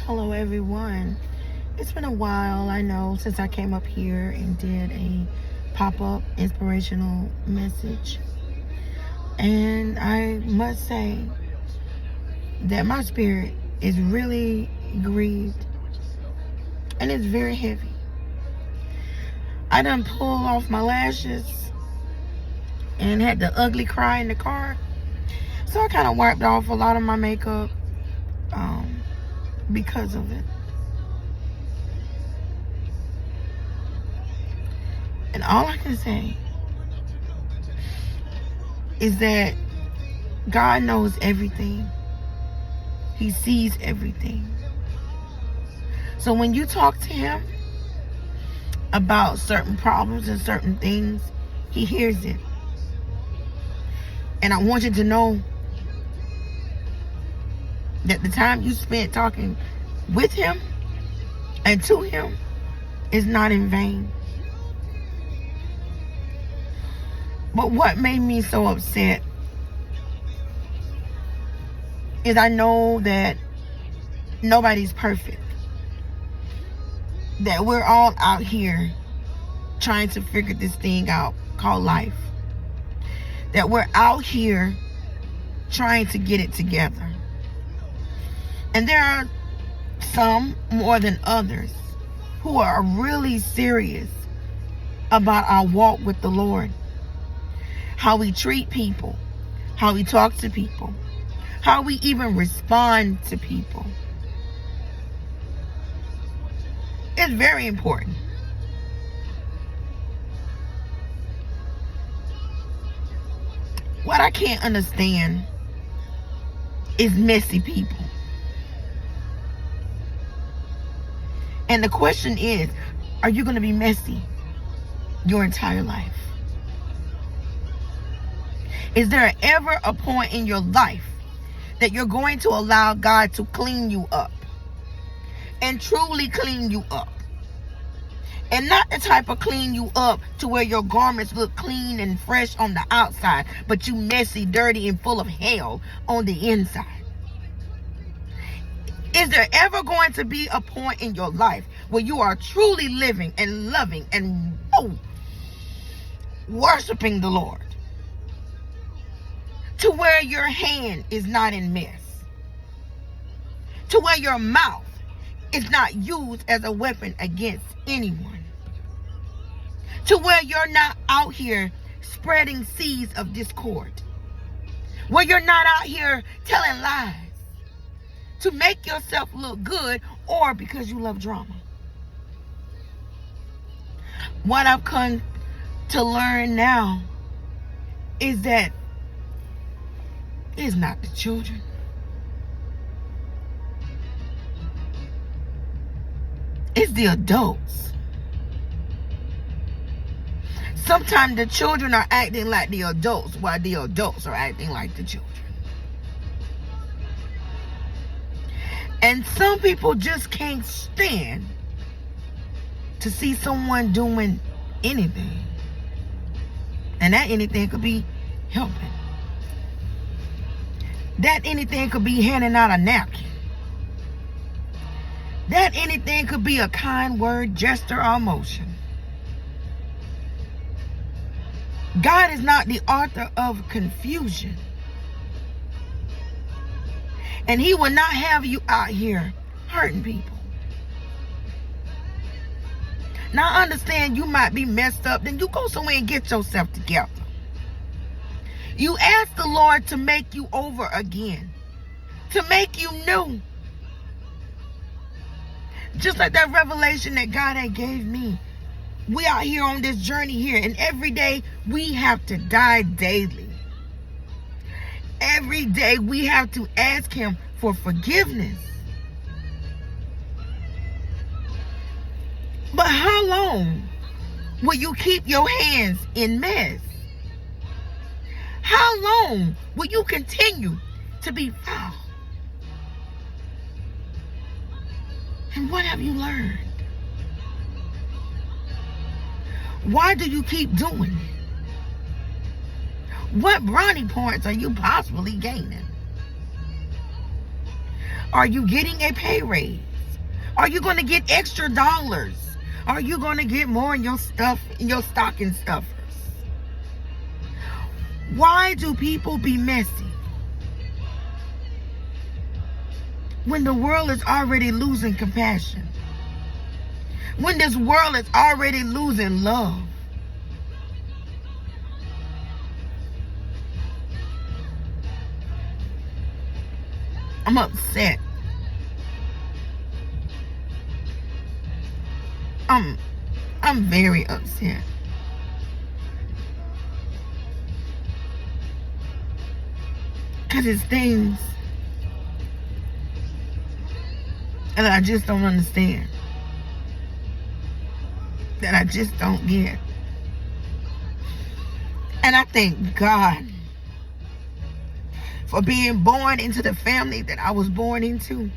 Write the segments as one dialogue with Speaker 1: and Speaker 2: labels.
Speaker 1: Hello everyone. It's been a while, I know, since I came up here and did a pop-up inspirational message. And I must say that my spirit is really grieved and it's very heavy. I done pulled off my lashes and had the ugly cry in the car. So I kind of wiped off a lot of my makeup because of it. And all I can say is that God knows everything. He sees everything. So when you talk to him about certain problems and certain things, he hears it. And I want you to know that the time you spent talking with him and to him is not in vain. But what made me so upset is I know that nobody's perfect. That we're all out here trying to figure this thing out called life. That we're out here trying to get it together. And there are some more than others who are really serious about our walk with the Lord. How we treat people, how we talk to people, how we even respond to people. It's very important. What I can't understand is messy people. And the question is, are you going to be messy your entire life? Is there ever a point in your life that you're going to allow God to clean you up and truly clean you up? And not the type of clean you up to where your garments look clean and fresh on the outside, but you messy, dirty, and full of hell on the inside. Is there ever going to be a point in your life where you are truly living and loving and worshiping the Lord? To where your hand is not in mess. To where your mouth is not used as a weapon against anyone. To where you're not out here spreading seeds of discord. Where you're not out here telling lies to make yourself look good or because you love drama. What I've come to learn now is that it's not the children. It's the adults. Sometimes the children are acting like the adults while the adults are acting like the children. And some people just can't stand to see someone doing anything. And that anything could be helping. That anything could be handing out a napkin. That anything could be a kind word, gesture, or motion. God is not the author of confusion. And he will not have you out here hurting people. Now I understand you might be messed up. Then you go somewhere and get yourself together. You ask the Lord to make you over again. To make you new. Just like that revelation that God had gave me. We out here on this journey here. And every day we have to die daily. Every day we have to ask him for forgiveness. But how long will you keep your hands in mess? How long will you continue to be foul? And what have you learned? Why do you keep doing it? What brownie points are you possibly gaining? Are you getting a pay raise? Are you going to get extra dollars? Are you going to get more in your stuff, in your stocking stuffers? Why do people be messy when the world is already losing compassion? When this world is already losing love? I'm upset. I'm very upset. Because it's things that I just don't understand. That I just don't get. And I thank God for being born into the family that I was born into.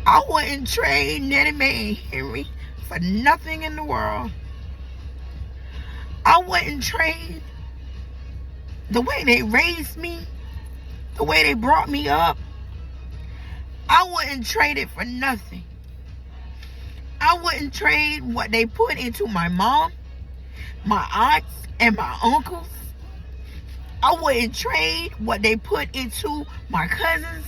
Speaker 1: I wouldn't trade Nettie Mae and Henry for nothing in the world. I wouldn't trade the way they raised me, the way they brought me up. I wouldn't trade it for nothing. I wouldn't trade what they put into my mom, my aunts, and my uncles. I wouldn't trade what they put into my cousins.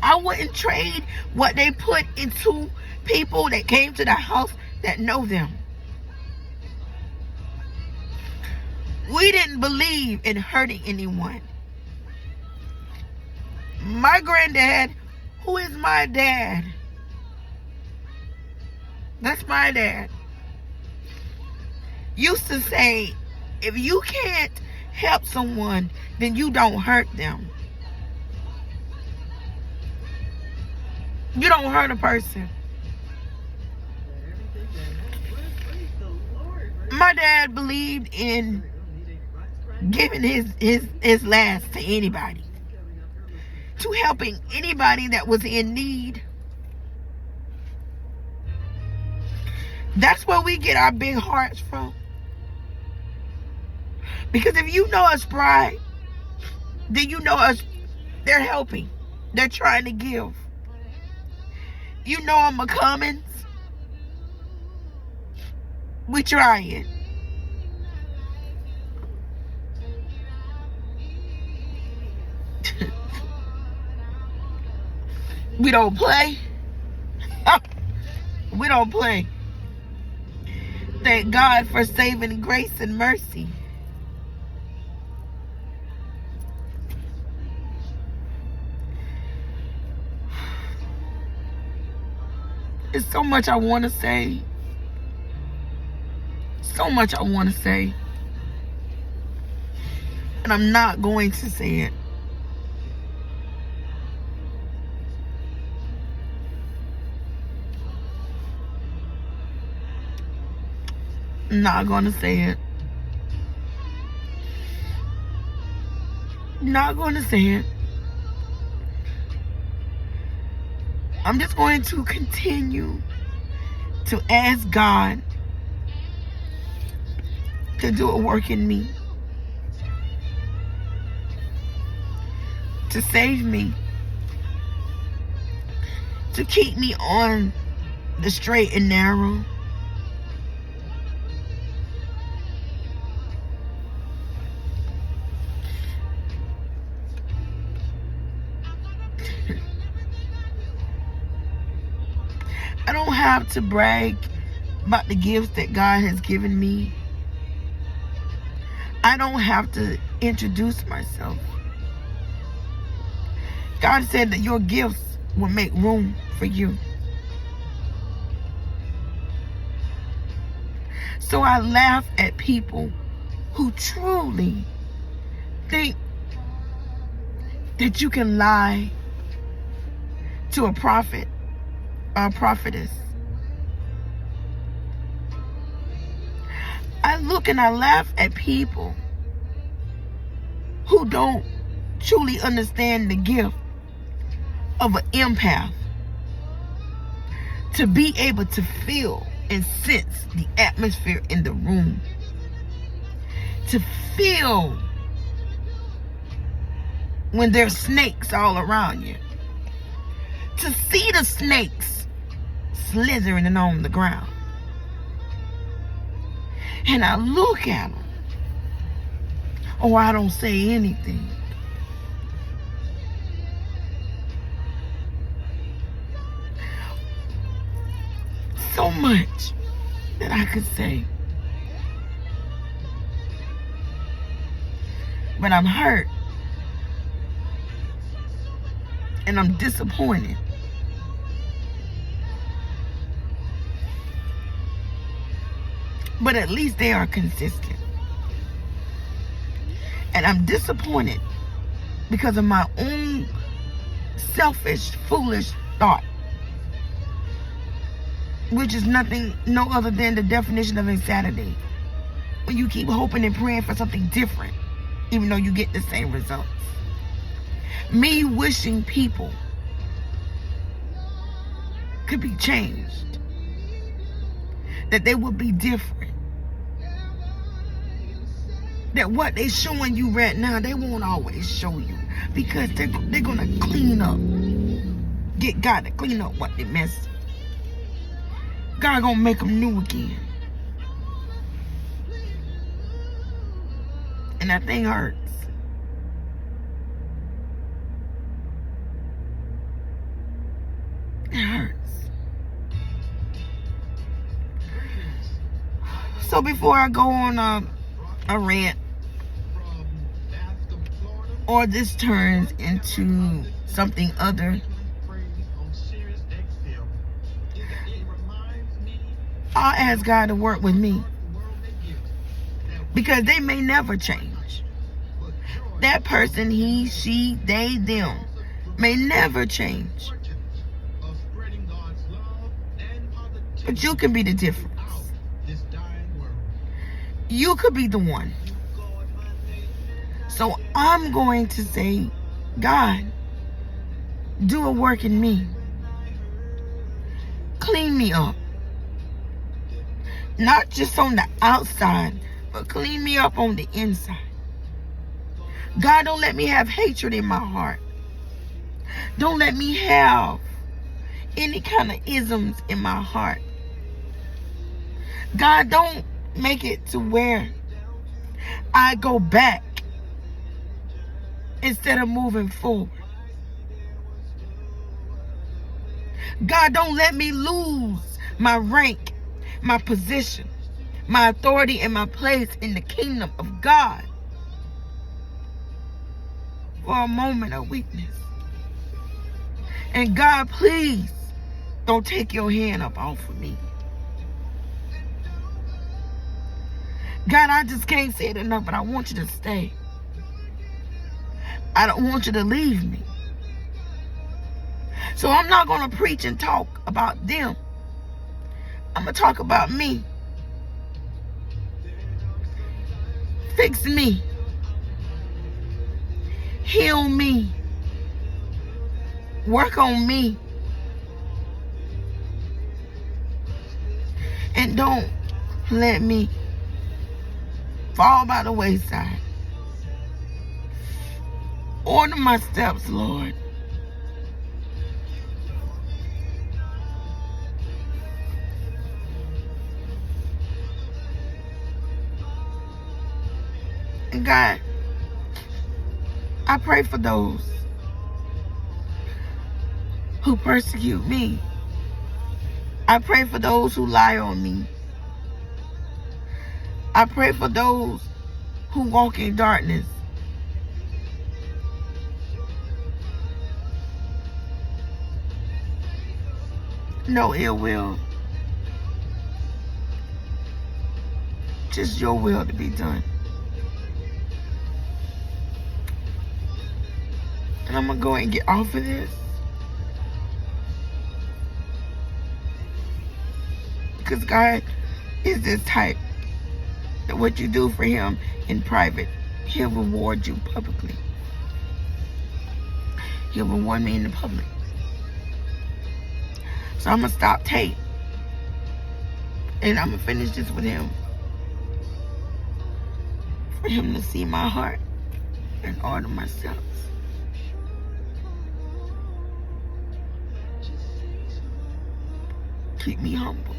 Speaker 1: I wouldn't trade what they put into people that came to the house that know them. We didn't believe in hurting anyone. My granddad, who is my dad, that's my dad, used to say, if you can't help someone, then you don't hurt them. You don't hurt a person. My dad believed in giving his last to anybody, to helping anybody that was in need. That's where we get our big hearts from. Because if you know us pride, then you know us, they're helping. They're trying to give. You know I'm a Cummins. We trying. We don't play. We don't play. Thank God for saving grace and mercy. There's so much I want to say. So much I want to say. And I'm not going to say it. I'm not going to say it. Not going to say it. I'm just going to continue to ask God to do a work in me, to save me, to keep me on the straight and narrow. I don't have to brag about the gifts that God has given me. I don't have to introduce myself. God said that your gifts will make room for you. So I laugh at people who truly think that you can lie to a prophet or a prophetess. I look and I laugh at people who don't truly understand the gift of an empath, to be able to feel and sense the atmosphere in the room, to feel when there's snakes all around you, to see the snakes slithering on the ground. And I look at them. Or I don't say anything. So much that I could say. But I'm hurt. And I'm disappointed. But at least they are consistent. And I'm disappointed because of my own selfish, foolish thought. Which is no other than the definition of insanity. When you keep hoping and praying for something different, even though you get the same results. Me wishing people could be changed. That they would be different. That what they're showing you right now, they won't always show you. Because they're going to clean up. Get God to clean up what they messed. God gonna make them new again. And that thing hurts. It hurts. So before I go on a rant, or this turns into something other, I'll ask God to work with me. Because they may never change. That person, he, she, they, them, may never change. But you can be the difference. You could be the one. So I'm going to say, God, do a work in me. Clean me up. Not just on the outside, but clean me up on the inside. God, don't let me have hatred in my heart. Don't let me have any kind of isms in my heart. God, don't make it to where I go back instead of moving forward. God, don't let me lose my rank, my position, my authority, and my place in the kingdom of God for a moment of weakness. And God, please don't take your hand up off of me. God, I just can't say it enough, but I want you to stay. I don't want you to leave me. So I'm not going to preach and talk about them. I'm going to talk about me. Fix me. Heal me. Work on me. And don't let me fall by the wayside. Order my steps, Lord. And God, I pray for those who persecute me. I pray for those who lie on me. I pray for those who walk in darkness. No ill will. Just your will to be done. And I'm going to go and get off of this. Because God is this type that what you do for him in private, he'll reward you publicly. He'll reward me in the public. So I'm going to stop tape. And I'm going to finish this with him. For him to see my heart and order my steps. keep me humble.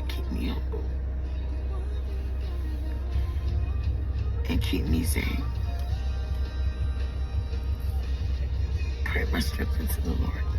Speaker 1: Keep me humble. And keep me safe. Pray my strength into the Lord.